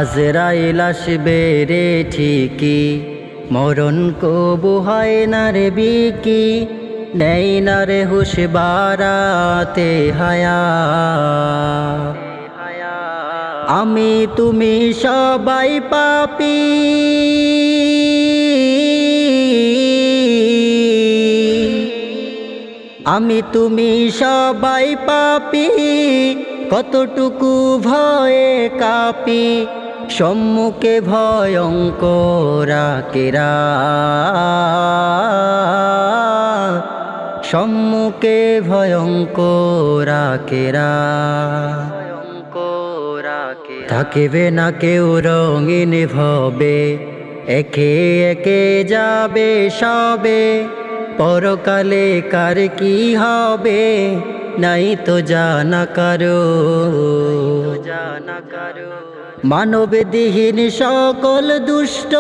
আজরাইল আসবে রে ঠিকই, মরণ কবু হয় না রে বিকি, নেই না রে হুশ বারাতে হায়া। আমি তুমি সবাই পাপী, আমি তুমি সবাই পাপী, কতটুকু ভয়ে কাঁপি, সম্মুখে ভয়ঙ্কর কেরা, সম্মুখে ভয়ঙ্কর কেরা। থাকিবে না কেউ রঙিন ভবে, একে একে যাবে সবে, পরকালে কার কি হবে নাই তো জানা কারো। মানবদেহীন সকল দুষ্ট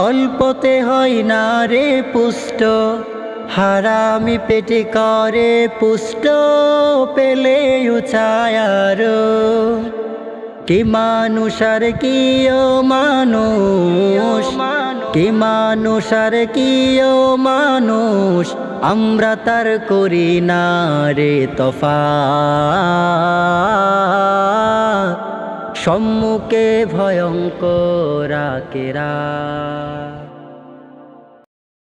অল্পতে হয় না রে পুষ্ট, হারামি পেটে করে পুষ্ট পেলে উচায়ার। কি মানুষ আর কি ও মানুষ, কি মানুষ আর কি ও মানুষ, আমরা তার করি না রে তফাৎ, সম্মুখে ভয়ঙ্কর কেরা।